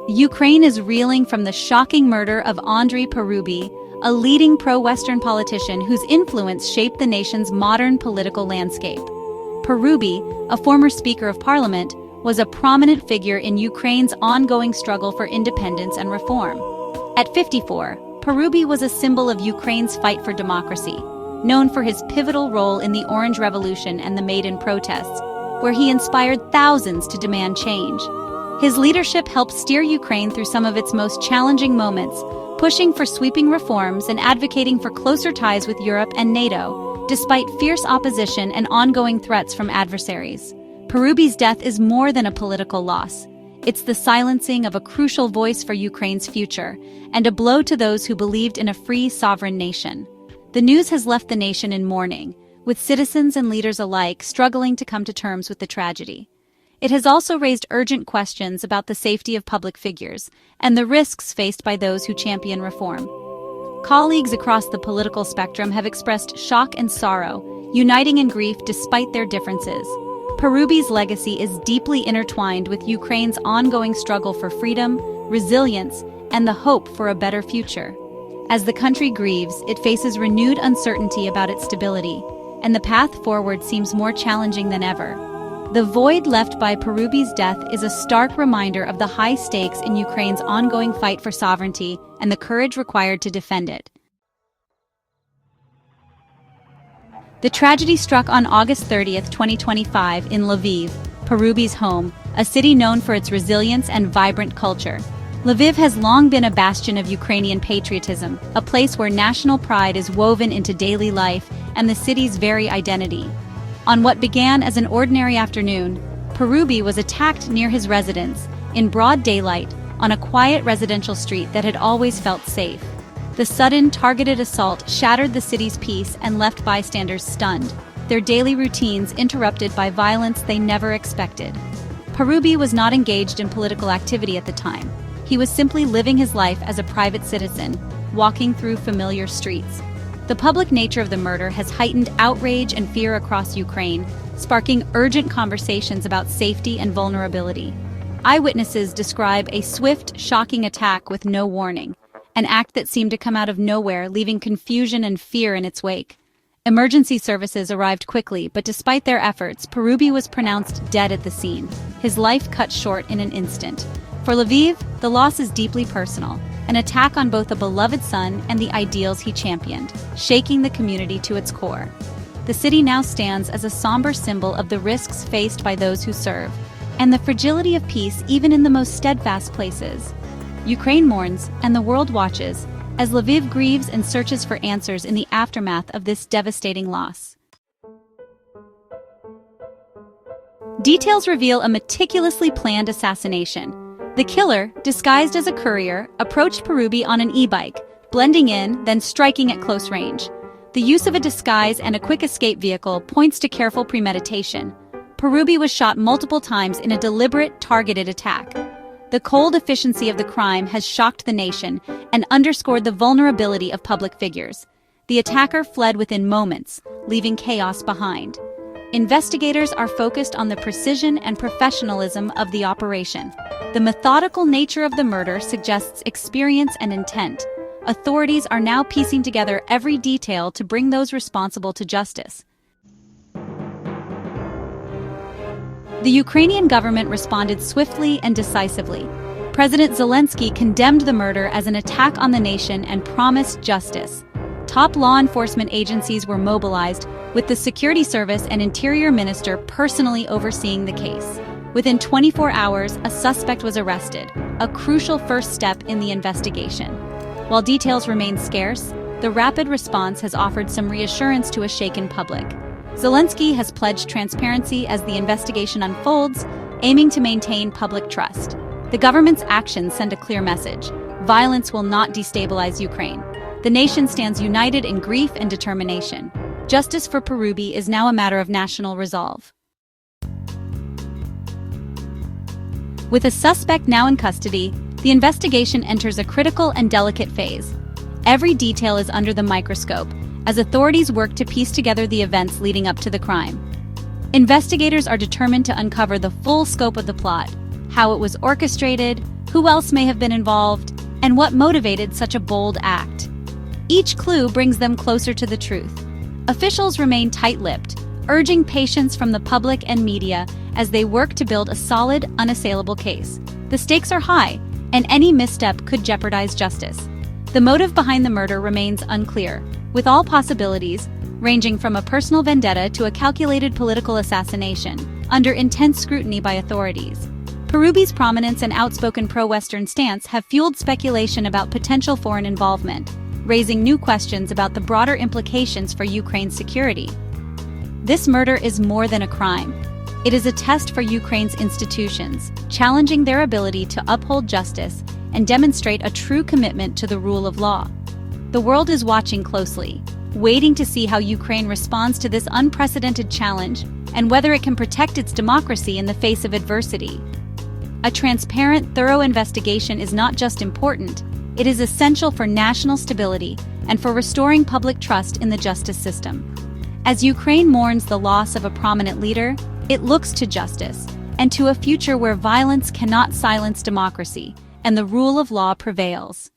Ukraine is reeling from the shocking murder of Andriy Parubiy, a leading pro-Western politician whose influence shaped the nation's modern political landscape. Parubiy, a former Speaker of Parliament, was a prominent figure in Ukraine's ongoing struggle for independence and reform. At 54, Parubiy was a symbol of Ukraine's fight for democracy, known for his pivotal role in the Orange Revolution and the Maidan protests, where he inspired thousands to demand change. His leadership helped steer Ukraine through some of its most challenging moments, pushing for sweeping reforms and advocating for closer ties with Europe and NATO, despite fierce opposition and ongoing threats from adversaries. Parubiy's death is more than a political loss. It's the silencing of a crucial voice for Ukraine's future, and a blow to those who believed in a free, sovereign nation. The news has left the nation in mourning, with citizens and leaders alike struggling to come to terms with the tragedy. It has also raised urgent questions about the safety of public figures and the risks faced by those who champion reform. Colleagues across the political spectrum have expressed shock and sorrow, uniting in grief despite their differences. Parubiy's legacy is deeply intertwined with Ukraine's ongoing struggle for freedom, resilience, and the hope for a better future. As the country grieves, it faces renewed uncertainty about its stability, and the path forward seems more challenging than ever. The void left by Parubiy's death is a stark reminder of the high stakes in Ukraine's ongoing fight for sovereignty and the courage required to defend it. The tragedy struck on August 30, 2025, in Lviv, Parubiy's home, a city known for its resilience and vibrant culture. Lviv has long been a bastion of Ukrainian patriotism, a place where national pride is woven into daily life and the city's very identity. On what began as an ordinary afternoon, Parubiy was attacked near his residence, in broad daylight, on a quiet residential street that had always felt safe. The sudden, targeted assault shattered the city's peace and left bystanders stunned, their daily routines interrupted by violence they never expected. Parubiy was not engaged in political activity at the time. He was simply living his life as a private citizen, walking through familiar streets. The public nature of the murder has heightened outrage and fear across Ukraine, sparking urgent conversations about safety and vulnerability. Eyewitnesses describe a swift, shocking attack with no warning, an act that seemed to come out of nowhere, leaving confusion and fear in its wake. Emergency services arrived quickly, but despite their efforts, Parubiy was pronounced dead at the scene, his life cut short in an instant. For Lviv, the loss is deeply personal, an attack on both a beloved son and the ideals he championed, shaking the community to its core. The city now stands as a somber symbol of the risks faced by those who serve, and the fragility of peace even in the most steadfast places. Ukraine mourns, and the world watches, as Lviv grieves and searches for answers in the aftermath of this devastating loss. Details reveal a meticulously planned assassination. The killer, disguised as a courier, approached Parubiy on an e-bike, blending in, then striking at close range. The use of a disguise and a quick escape vehicle points to careful premeditation. Parubiy was shot multiple times in a deliberate, targeted attack. The cold efficiency of the crime has shocked the nation and underscored the vulnerability of public figures. The attacker fled within moments, leaving chaos behind. Investigators are focused on the precision and professionalism of the operation. The methodical nature of the murder suggests experience and intent. Authorities are now piecing together every detail to bring those responsible to justice. The Ukrainian government responded swiftly and decisively. President Zelenskyy condemned the murder as an attack on the nation and promised justice. Top law enforcement agencies were mobilized, with the Security Service and Interior Minister personally overseeing the case. Within 24 hours, a suspect was arrested, a crucial first step in the investigation. While details remain scarce, the rapid response has offered some reassurance to a shaken public. Zelenskyy has pledged transparency as the investigation unfolds, aiming to maintain public trust. The government's actions send a clear message: violence will not destabilize Ukraine. The nation stands united in grief and determination. Justice for Parubiy is now a matter of national resolve. With a suspect now in custody, the investigation enters a critical and delicate phase. Every detail is under the microscope, as authorities work to piece together the events leading up to the crime. Investigators are determined to uncover the full scope of the plot, how it was orchestrated, Who else may have been involved? And what motivated such a bold act? Each clue brings them closer to the truth. Officials remain tight-lipped, urging patience from the public and media as they work to build a solid, unassailable case. The stakes are high, and any misstep could jeopardize justice. The motive behind the murder remains unclear, with all possibilities, ranging from a personal vendetta to a calculated political assassination, under intense scrutiny by authorities. Parubiy's prominence and outspoken pro-Western stance have fueled speculation about potential foreign involvement, raising new questions about the broader implications for Ukraine's security. This murder is more than a crime. It is a test for Ukraine's institutions, challenging their ability to uphold justice and demonstrate a true commitment to the rule of law. The world is watching closely, waiting to see how Ukraine responds to this unprecedented challenge and whether it can protect its democracy in the face of adversity. A transparent, thorough investigation is not just important, it is essential for national stability and for restoring public trust in the justice system. As Ukraine mourns the loss of a prominent leader, it looks to justice and to a future where violence cannot silence democracy and the rule of law prevails.